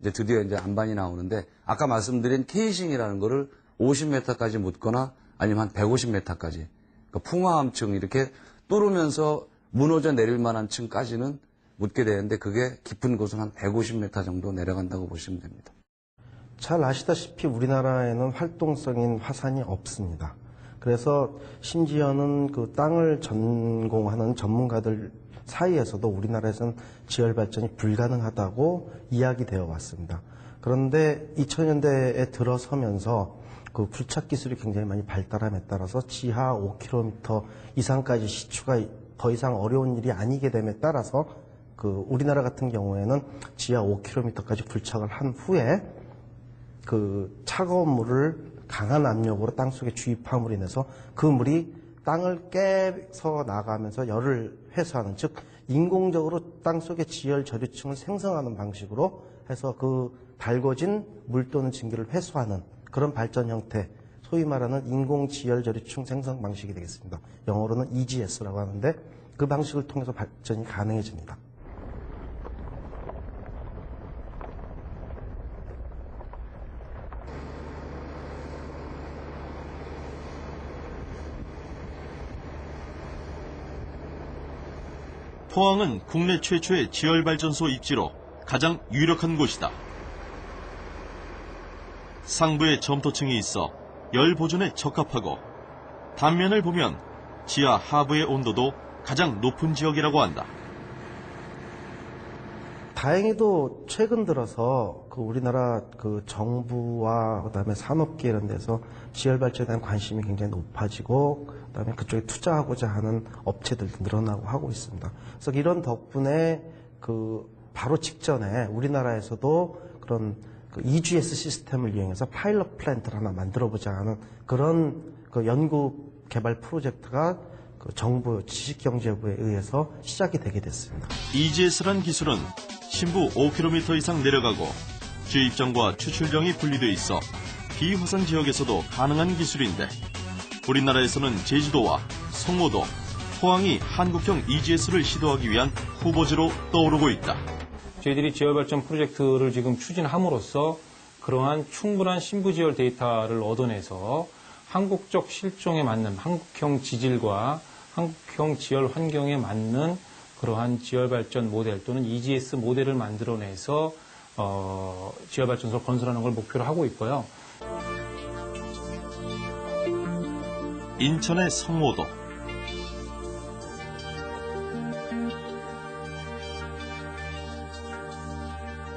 이제 드디어 이제 안반이 나오는데 아까 말씀드린 케이싱이라는 거를 50m까지 묻거나 아니면 한 150m까지 그러니까 풍화암층 이렇게 뚫으면서 무너져 내릴 만한 층까지는 묻게 되는데 그게 깊은 곳은 한 150m 정도 내려간다고 보시면 됩니다. 잘 아시다시피 우리나라에는 활동성인 화산이 없습니다. 그래서 심지어는 그 땅을 전공하는 전문가들 사이에서도 우리나라에서는 지열 발전이 불가능하다고 이야기되어 왔습니다. 그런데 2000년대에 들어서면서 그 굴착 기술이 굉장히 많이 발달함에 따라서 지하 5km 이상까지 시추가 더 이상 어려운 일이 아니게 됨에 따라서 그 우리나라 같은 경우에는 지하 5km까지 굴착을 한 후에 그 차가운 물을 강한 압력으로 땅속에 주입함으로 인해서 그 물이 땅을 깨서 나가면서 열을 회수하는, 즉 인공적으로 땅속의 지열 저류층을 생성하는 방식으로 해서 그 달궈진 물 또는 증기를 회수하는 그런 발전 형태, 소위 말하는 인공 지열 저류층 생성 방식이 되겠습니다. 영어로는 EGS라고 하는데 그 방식을 통해서 발전이 가능해집니다. 포항은 국내 최초의 지열발전소 입지로 가장 유력한 곳이다. 상부에 점토층이 있어 열 보존에 적합하고 단면을 보면 지하 하부의 온도도 가장 높은 지역이라고 한다. 다행히도 최근 들어서 그 우리나라 그 정부와 그다음에 산업계 이런 데서 지열 발전에 대한 관심이 굉장히 높아지고 그다음에 그쪽에 투자하고자 하는 업체들도 늘어나고 하고 있습니다. 그래서 이런 덕분에 그 바로 직전에 우리나라에서도 그런 그 EGS 시스템을 이용해서 파일럿 플랜트를 하나 만들어보자 하는 그런 그 연구 개발 프로젝트가 그 정부 지식경제부에 의해서 시작이 되게 됐습니다. EGS란 기술은 심부 5km 이상 내려가고 주입정과 추출정이 분리되어 있어 비화산 지역에서도 가능한 기술인데 우리나라에서는 제주도와 송모도, 포항이 한국형 EGS를 시도하기 위한 후보지로 떠오르고 있다. 저희들이 지열발전 프로젝트를 지금 추진함으로써 그러한 충분한 신부지열 데이터를 얻어내서 한국적 실종에 맞는 한국형 지질과 한국형 지열 환경에 맞는 그러한 지열발전 모델 또는 EGS 모델을 만들어내서 지열발전소를 건설하는 걸 목표로 하고 있고요. 인천의 성모도,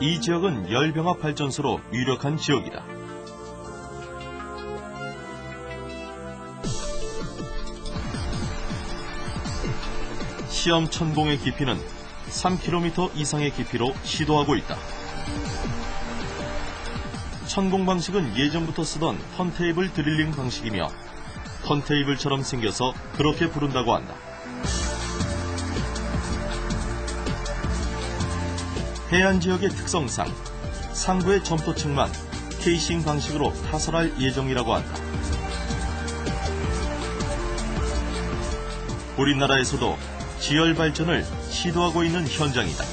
이 지역은 열병합 발전소로 유력한 지역이다. 시험 천공의 깊이는 3km 이상의 깊이로 시도하고 있다. 천공 방식은 예전부터 쓰던 턴테이블 드릴링 방식이며 턴테이블처럼 생겨서 그렇게 부른다고 한다. 해안 지역의 특성상 상부의 점토층만 케이싱 방식으로 타설할 예정이라고 한다. 우리나라에서도 지열 발전을 시도하고 있는 현장이다.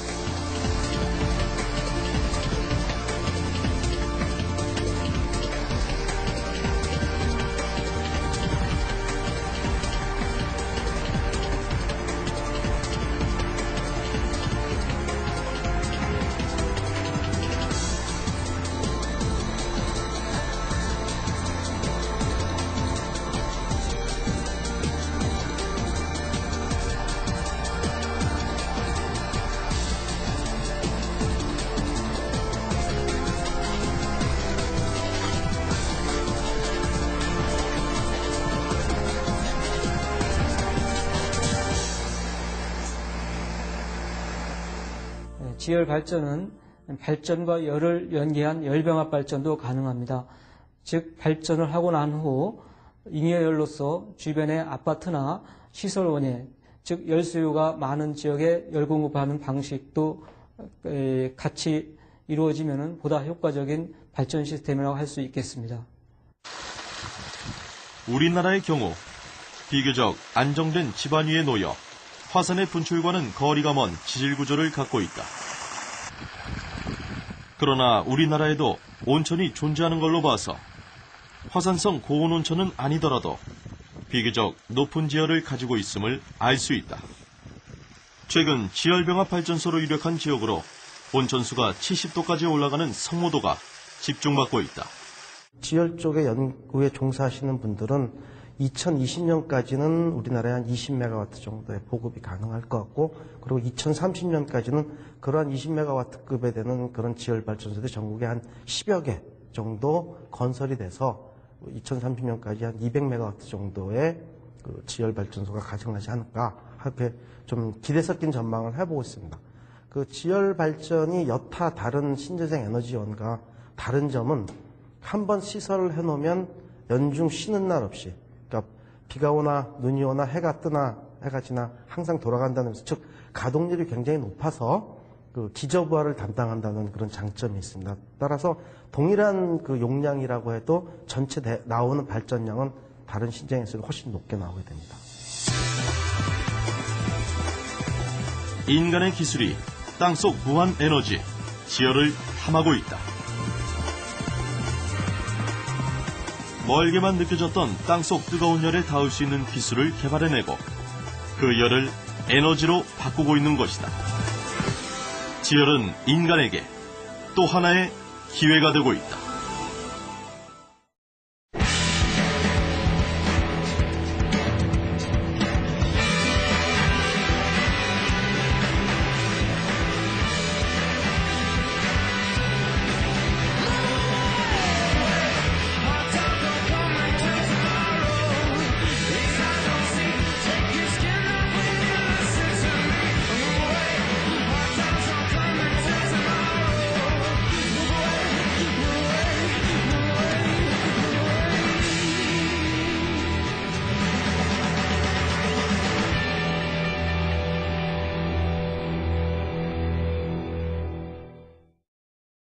지열 발전은 발전과 열을 연계한 열병합 발전도 가능합니다. 즉 발전을 하고 난 후 잉여열로서 주변의 아파트나 시설원에 즉 열수요가 많은 지역에 열공급하는 방식도 같이 이루어지면 보다 효과적인 발전 시스템이라고 할 수 있겠습니다. 우리나라의 경우 비교적 안정된 지반 위에 놓여 화산의 분출과는 거리가 먼 지질 구조를 갖고 있다. 그러나 우리나라에도 온천이 존재하는 걸로 봐서 화산성 고온 온천은 아니더라도 비교적 높은 지열을 가지고 있음을 알 수 있다. 최근 지열병합 발전소로 유력한 지역으로 온천수가 70도까지 올라가는 성모도가 집중받고 있다. 지열 쪽의 연구에 종사하시는 분들은 2020년까지는 우리나라에 한 20메가와트 정도의 보급이 가능할 것 같고, 그리고 2030년까지는 그러한 20메가와트급에 되는 그런 지열 발전소들이 전국에 한 10여 개 정도 건설이 돼서 2030년까지 한 200메가와트 정도의 그 지열 발전소가 가능하지 않을까, 이렇게 좀 기대 섞인 전망을 해보고 있습니다. 그 지열 발전이 여타 다른 신재생 에너지원과 다른 점은 한번 시설을 해놓으면 연중 쉬는 날 없이, 그러니까 비가 오나 눈이 오나 해가 뜨나 해가 지나 항상 돌아간다는, 즉 가동률이 굉장히 높아서 그 기저부하를 담당한다는 그런 장점이 있습니다. 따라서 동일한 그 용량이라고 해도 전체 나오는 발전량은 다른 신재생에서 훨씬 높게 나오게 됩니다. 인간의 기술이 땅속 무한 에너지, 지열을 탐하고 있다. 멀게만 느껴졌던 땅속 뜨거운 열에 닿을 수 있는 기술을 개발해내고 그 열을 에너지로 바꾸고 있는 것이다. 지열은 인간에게 또 하나의 기회가 되고 있다.